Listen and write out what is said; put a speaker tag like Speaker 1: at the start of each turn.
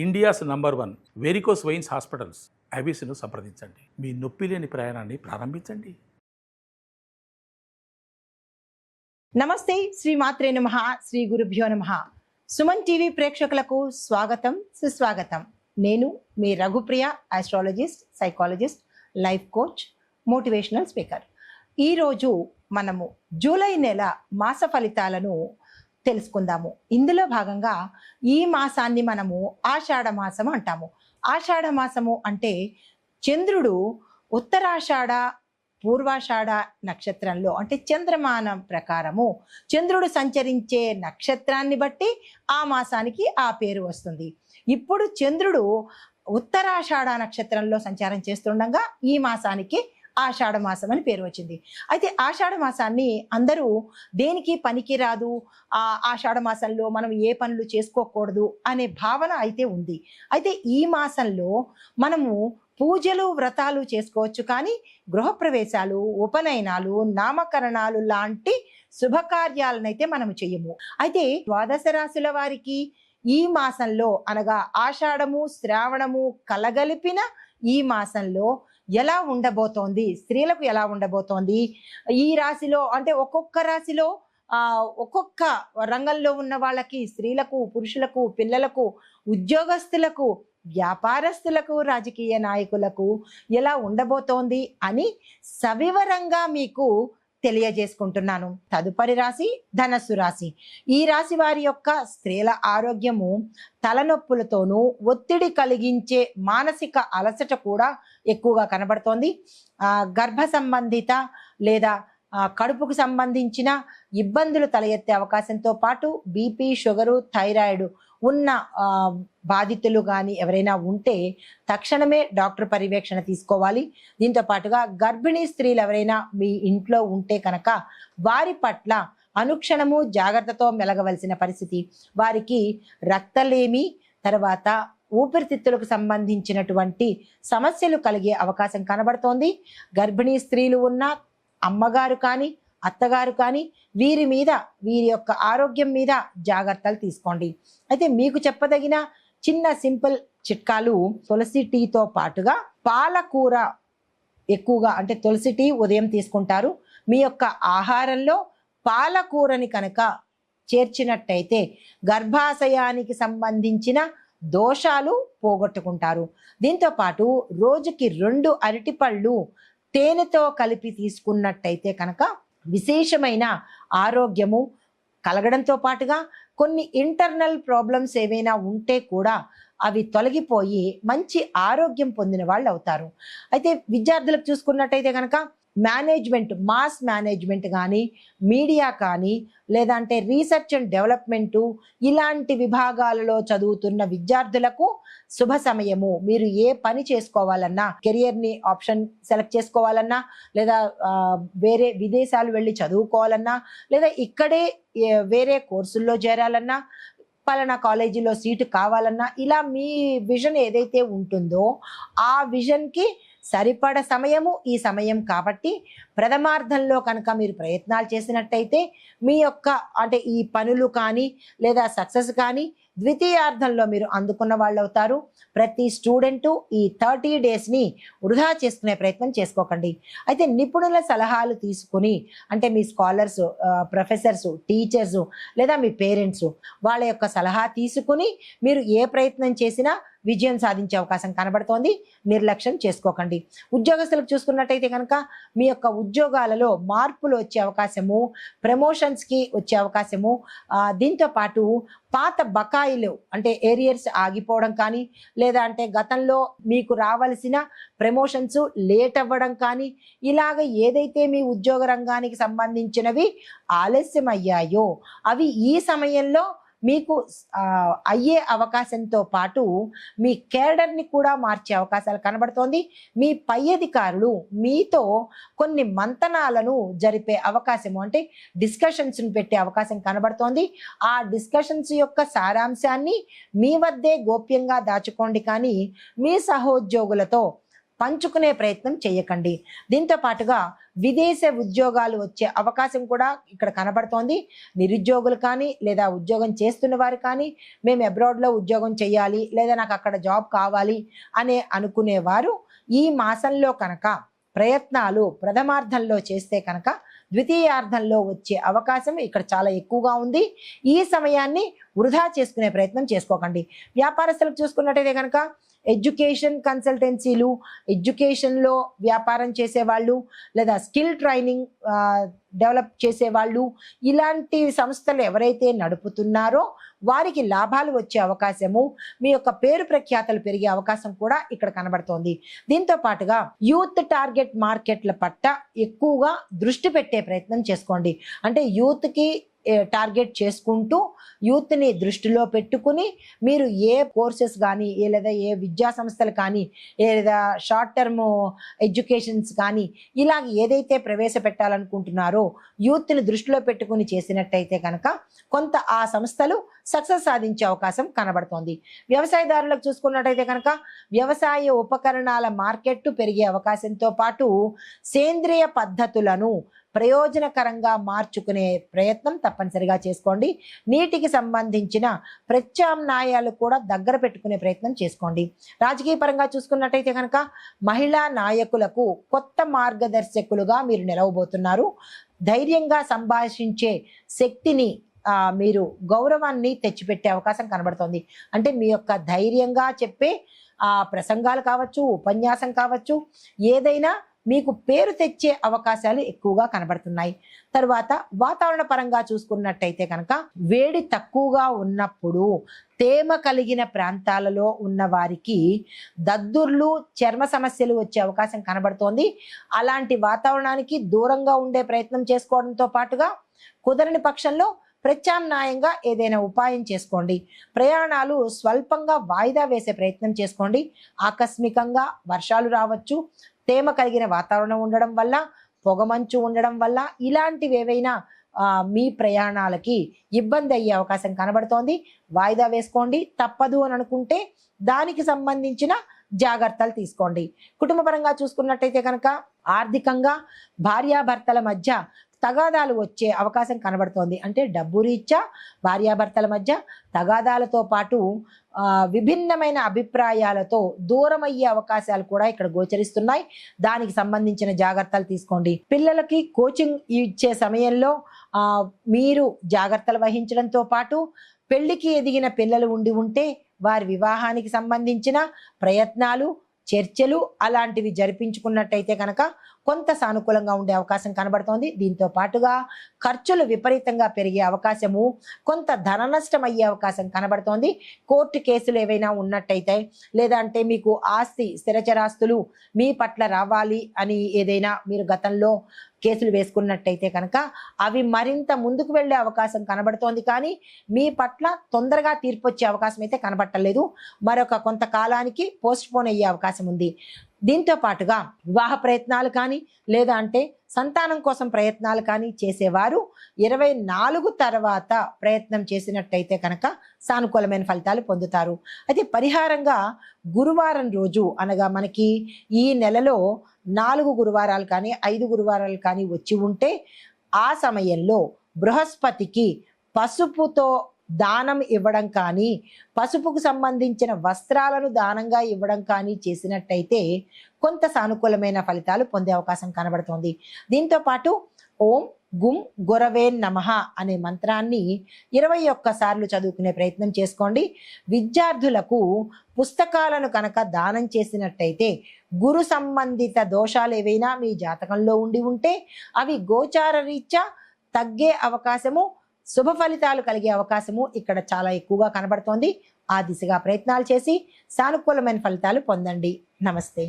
Speaker 1: India's number 1 varicose veins hospitals ఐబీసీను సంప్రదించండి. మీ నొప్పి లేని ప్రయాణాన్ని ప్రారంభించండి.
Speaker 2: నమస్తే, శ్రీ మాత్రే నమః, శ్రీ గురుభ్యో నమః. సుమన్ టీవీ ప్రేక్షకులకు స్వాగతం, సుస్వాగతం. నేను మీ Raghupriya, astrologist, psychologist, life coach, motivational speaker. ఈరోజు మనము జూలై నెల మాస ఫలితాలను తెలుసుకుందాము. ఇందులో భాగంగా ఈ మాసాన్ని మనము ఆషాఢ మాసము అంటాము. ఆషాఢ మాసము అంటే చంద్రుడు ఉత్తరాషాఢ పూర్వాషాఢ నక్షత్రంలో అంటే చంద్రమానం ప్రకారము చంద్రుడు సంచరించే నక్షత్రాన్ని బట్టి ఆ మాసానికి ఆ పేరు వస్తుంది. ఇప్పుడు చంద్రుడు ఉత్తరాషాఢ నక్షత్రంలో సంచారం చేస్తుండగా ఈ మాసానికి ఆషాఢ మాసం అని పేరు వచ్చింది. అయితే ఆషాఢ మాసాన్ని అందరూ దేనికి పనికి రాదు, ఆషాఢ మాసంలో మనం ఏ పనులు చేసుకోకూడదు అనే భావన అయితే ఉంది. అయితే ఈ మాసంలో మనము పూజలు వ్రతాలు చేసుకోవచ్చు, కానీ గృహప్రవేశాలు, ఉపనయనాలు, నామకరణాలు లాంటి శుభకార్యాలనైతే మనము చెయ్యము. అయితే ద్వాదశ రాశుల వారికి ఈ మాసంలో అనగా ఆషాఢము శ్రావణము కలగలిపిన ఈ మాసంలో ఎలా ఉండబోతోంది, స్త్రీలకు ఎలా ఉండబోతోంది, ఈ రాశిలో అంటే ఒక్కొక్క రాశిలో ఒక్కొక్క రంగంలో ఉన్న వాళ్ళకి, స్త్రీలకు, పురుషులకు, పిల్లలకు, ఉద్యోగస్తులకు, వ్యాపారస్తులకు, రాజకీయ నాయకులకు ఎలా ఉండబోతోంది అని సవివరంగా మీకు తెలియజేసుకుంటున్నాను. తదుపరి రాశి ధనస్సు రాశి. ఈ రాశి వారి యొక్క స్త్రీల ఆరోగ్యము తలనొప్పులతోనూ ఒత్తిడి కలిగించే మానసిక అలసట కూడా ఎక్కువగా కనబడుతోంది. గర్భ సంబంధిత లేదా కడుపుకు సంబంధించిన ఇబ్బందులు తల ఎత్తే అవకాశంతో పాటు బీపీ, షుగరు, థైరాయిడ్ ఉన్న బాధితులు కానీ ఎవరైనా ఉంటే తక్షణమే డాక్టర్ పర్యవేక్షణ తీసుకోవాలి. దీంతో పాటుగా గర్భిణీ స్త్రీలు ఎవరైనా మీ ఇంట్లో ఉంటే కనుక వారి పట్ల అనుక్షణము జాగ్రత్తతో మెలగవలసిన పరిస్థితి. వారికి రక్తలేమి, తర్వాత ఊపిరితిత్తులకు సంబంధించినటువంటి సమస్యలు కలిగే అవకాశం కనబడుతోంది. గర్భిణీ స్త్రీలు ఉన్న అమ్మగారు కానీ అత్తగారు కానీ వీరి యొక్క ఆరోగ్యం మీద జాగ్రత్తలు తీసుకోండి. అయితే మీకు చెప్పదగిన చిన్న సింపుల్ చిట్కాలు, తులసి టీతో పాటుగా పాలకూర ఎక్కువగా అంటే తులసి టీ ఉదయం తీసుకుంటారు. మీ యొక్క ఆహారంలో పాలకూరని కనుక చేర్చినట్టయితే గర్భాశయానికి సంబంధించిన దోషాలు పోగొట్టుకుంటారు. దీంతో పాటు రోజుకి 2 అరటిపళ్ళు తేనెతో కలిపి తీసుకున్నట్టయితే కనుక విశేషమైన ఆరోగ్యము కలగడంతో పాటుగా కొన్ని ఇంటర్నల్ ప్రాబ్లమ్స్ ఏవైనా ఉంటే కూడా అవి తొలగిపోయి మంచి ఆరోగ్యం పొందిన వాళ్ళు అవుతారు. అయితే విద్యార్థులకు చూసుకున్నట్టయితే కనుక మేనేజ్మెంట్, మాస్ మేనేజ్మెంట్ కానీ, మీడియా కానీ, లేదంటే రీసెర్చ్ అండ్ డెవలప్మెంటు ఇలాంటి విభాగాలలో చదువుతున్న విద్యార్థులకు శుభ సమయము. మీరు ఏ పని చేసుకోవాలన్నా, కెరియర్ని ఆప్షన్ సెలెక్ట్ చేసుకోవాలన్నా, లేదా వేరే విదేశాలు వెళ్ళి చదువుకోవాలన్నా, లేదా ఇక్కడే వేరే కోర్సుల్లో చేరాలన్నా, పలానా కాలేజీలో సీటు కావాలన్నా, ఇలా మీ విజన్ ఏదైతే ఉంటుందో ఆ విజన్కి సరిపడ సమయము ఈ సమయం కాబట్టి ప్రథమార్థంలో కనుక మీరు ప్రయత్నాలు చేసినట్టయితే మీ యొక్క అంటే ఈ పనులు కానీ లేదా సక్సెస్ కానీ ద్వితీయార్థంలో మీరు అందుకున్న వాళ్ళు అవుతారు. ప్రతి స్టూడెంటు ఈ 30 డేస్ని వృధా చేసుకునే ప్రయత్నం చేసుకోకండి. అయితే నిపుణుల సలహాలు తీసుకుని అంటే మీ స్కాలర్స్, ప్రొఫెసర్స్, టీచర్స్ లేదా మీ పేరెంట్స్ వాళ్ళ యొక్క సలహా తీసుకుని మీరు ఏ ప్రయత్నం చేసినా విజయం సాధించే అవకాశం కనబడుతోంది. నిర్లక్ష్యం చేసుకోకండి. ఉద్యోగస్తులకు చూసుకున్నట్టయితే కనుక మీ యొక్క ఉద్యోగాలలో మార్పులు వచ్చే అవకాశము, ప్రమోషన్స్కి వచ్చే అవకాశము, దీంతో పాటు పాత బకాయిలు అంటే ఏరియర్స్ ఆగిపోవడం కానీ, లేదా అంటే గతంలో మీకు రావాల్సిన ప్రమోషన్స్ లేట్ అవ్వడం కానీ, ఇలాగ ఏదైతే మీ ఉద్యోగ రంగానికి సంబంధించినవి ఆలస్యం అయ్యాయో అవి ఈ సమయంలో మీకు అయ్యే అవకాశంతో పాటు మీ కేడర్ని కూడా మార్చే అవకాశాలు కనబడుతోంది. మీ పై అధికారులు మీతో కొన్ని మంతనాలను జరిపే అవకాశము అంటే డిస్కషన్స్ని పెట్టే అవకాశం కనబడుతోంది. ఆ డిస్కషన్స్ యొక్క సారాంశాన్ని మీ వద్దే గోప్యంగా దాచుకోండి, కానీ మీ సహోద్యోగులతో పంచుకునే ప్రయత్నం చేయకండి. దీంతో పాటుగా విదేశ ఉద్యోగాలు వచ్చే అవకాశం కూడా ఇక్కడ కనబడుతోంది. నిరుద్యోగులు కానీ లేదా ఉద్యోగం చేస్తున్న వారు కానీ మేము అబ్రాడ్లో ఉద్యోగం చేయాలి లేదా నాకు అక్కడ జాబ్ కావాలి అనే అనుకునేవారు ఈ మాసంలో కనుక ప్రయత్నాలు ప్రథమార్థంలో చేస్తే కనుక ద్వితీయార్థంలో వచ్చే అవకాశం ఇక్కడ చాలా ఎక్కువగా ఉంది. ఈ సమయాన్ని వృధా చేసుకునే ప్రయత్నం చేసుకోకండి. వ్యాపారస్తులకు చూసుకున్నట్టయితే కనుక ఎడ్యుకేషన్ కన్సల్టెన్సీలు, ఎడ్యుకేషన్లో వ్యాపారం చేసేవాళ్ళు లేదా స్కిల్ ట్రైనింగ్ డెవలప్ చేసేవాళ్ళు, ఇలాంటి సంస్థలు ఎవరైతే నడుపుతున్నారో వారికి లాభాలు వచ్చే అవకాశము, మీ యొక్క పేరు ప్రఖ్యాతలు పెరిగే అవకాశం కూడా ఇక్కడ కనబడుతోంది. దీంతో పాటుగా యూత్ టార్గెట్ మార్కెట్ల పట్ల ఎక్కువగా దృష్టి పెట్టే ప్రయత్నం చేసుకోండి. అంటే యూత్కి టార్గెట్ చేసుకుంటూ యూత్ని దృష్టిలో పెట్టుకుని మీరు ఏ కోర్సెస్ కానీ లేదా ఏ విద్యా సంస్థలు కానీ లేదా షార్ట్ టర్మ్ ఎడ్యుకేషన్స్ కానీ ఇలాగ ఏదైతే ప్రవేశపెట్టాలనుకుంటున్నారో యూత్ని దృష్టిలో పెట్టుకుని చేసినట్టయితే కనుక కొంత ఆ సంస్థలు సక్సెస్ సాధించే అవకాశం కనబడుతోంది. వ్యవసాయదారులకు చూసుకున్నట్టయితే కనుక వ్యవసాయ ఉపకరణాల మార్కెట్ పెరిగే అవకాశంతో పాటు సేంద్రియ పద్ధతులను ప్రయోజనకరంగా మార్చుకునే ప్రయత్నం తప్పనిసరిగా చేసుకోండి. నీటికి సంబంధించిన ప్రత్యామ్నాయాలు కూడా దగ్గర పెట్టుకునే ప్రయత్నం చేసుకోండి. రాజకీయ పరంగా చూసుకున్నట్టయితే కనుక మహిళా నాయకులకు కొత్త మార్గదర్శకులుగా మీరు నిలవబోతున్నారు. ధైర్యంగా సంభాషించే శక్తిని మీరు గౌరవాన్ని తెచ్చిపెట్టే అవకాశం కనబడుతోంది. అంటే మీ యొక్క ధైర్యంగా చెప్పే ప్రసంగాలు కావచ్చు, ఉపన్యాసం కావచ్చు, ఏదైనా మీకు పేరు తెచ్చే అవకాశాలు ఎక్కువగా కనబడుతున్నాయి. తర్వాత వాతావరణ పరంగా చూసుకున్నట్టయితే కనుక వేడి తక్కువగా ఉన్నప్పుడు తేమ కలిగిన ప్రాంతాలలో ఉన్న వారికి దద్దుర్లు, చర్మ సమస్యలు వచ్చే అవకాశం కనబడుతోంది. అలాంటి వాతావరణానికి దూరంగా ఉండే ప్రయత్నం చేసుకోవడంతో పాటుగా కుదరని పక్షంలో ప్రత్యామ్నాయంగా ఏదైనా ఉపాయం చేసుకోండి. ప్రయాణాలు స్వల్పంగా వాయిదా వేసే ప్రయత్నం చేసుకోండి. ఆకస్మికంగా వర్షాలు రావచ్చు. తేమ కలిగిన వాతావరణం ఉండడం వల్ల, పొగమంచు ఉండడం వల్ల ఇలాంటివి ఏవైనా మీ ప్రయాణాలకి ఇబ్బంది అయ్యే అవకాశం కనబడుతోంది. వాయిదా వేసుకోండి. తప్పదు అని అనుకుంటే దానికి సంబంధించిన జాగ్రత్తలు తీసుకోండి. కుటుంబపరంగా చూసుకున్నట్టయితే కనుక ఆర్థికంగా భార్యాభర్తల మధ్య తగాదాలు వచ్చే అవకాశం కనబడుతోంది. అంటే డబ్బు రీత్యా భార్యాభర్తల మధ్య తగాదాలతో పాటు విభిన్నమైన అభిప్రాయాలతో దూరం అయ్యే అవకాశాలు కూడా ఇక్కడ గోచరిస్తున్నాయి. దానికి సంబంధించిన జాగ్రత్తలు తీసుకోండి. పిల్లలకి కోచింగ్ ఇచ్చే సమయంలో మీరు జాగ్రత్తలు వహించడంతో పాటు పెళ్లికి ఎదిగిన పిల్లలు ఉంటే వారి వివాహానికి సంబంధించిన ప్రయత్నాలు, చర్చలు అలాంటివి జరిపించుకున్నట్టయితే కనుక కొంత సానుకూలంగా ఉండే అవకాశం కనబడుతోంది. దీంతో పాటుగా ఖర్చులు విపరీతంగా పెరిగే అవకాశము, కొంత ధన నష్టం అయ్యే అవకాశం కనబడుతోంది. కోర్టు కేసులు ఏవైనా ఉన్నట్టయితే లేదా అంటే మీకు ఆస్తి, స్థిరచరాస్తులు మీ పట్ల రావాలి అని ఏదైనా మీరు గతంలో కేసులు వేసుకున్నట్టయితే కనుక అవి మరింత ముందుకు వెళ్ళే అవకాశం కనబడుతోంది. కానీ మీ పట్ల తొందరగా తీర్పు వచ్చే అవకాశం అయితే కనబట్టలేదు. మరొక కొంతకాలానికి పోస్ట్ పోన్ అయ్యే అవకాశం ఉంది. దీంతో పాటుగా వివాహ ప్రయత్నాలు కానీ లేదా అంటే సంతానం కోసం ప్రయత్నాలు కానీ చేసేవారు 24 తర్వాత ప్రయత్నం చేసినట్టయితే కనుక సానుకూలమైన ఫలితాలు పొందుతారు. అయితే పరిహారంగా గురువారం రోజు అనగా మనకి ఈ నెలలో 4 గురువారాలు కానీ 5 గురువారాలు కానీ వచ్చి ఉంటే ఆ సమయంలో బృహస్పతికి పసుపుతో దానం ఇవ్వడం కానీ, పసుపుకు సంబంధించిన వస్త్రాలను దానంగా ఇవ్వడం కానీ చేసినట్టయితే కొంత సానుకూలమైన ఫలితాలు పొందే అవకాశం కనబడుతోంది. దీంతో పాటు ఓం గుం గురవే నమః అనే మంత్రాన్ని 21 సార్లు చదువుకునే ప్రయత్నం చేసుకోండి. విద్యార్థులకు పుస్తకాలను కనుక దానం చేసినట్టయితే గురు సంబంధిత దోషాలు ఏవైనా మీ జాతకంలో ఉంటే అవి గోచార రీత్యా తగ్గే అవకాశము, శుభ ఫలితాలు కలిగే అవకాశము ఇక్కడ చాలా ఎక్కువగా కనబడుతోంది. ఆ దిశగా ప్రయత్నాలు చేసి సానుకూలమైన ఫలితాలు పొందండి. నమస్తే.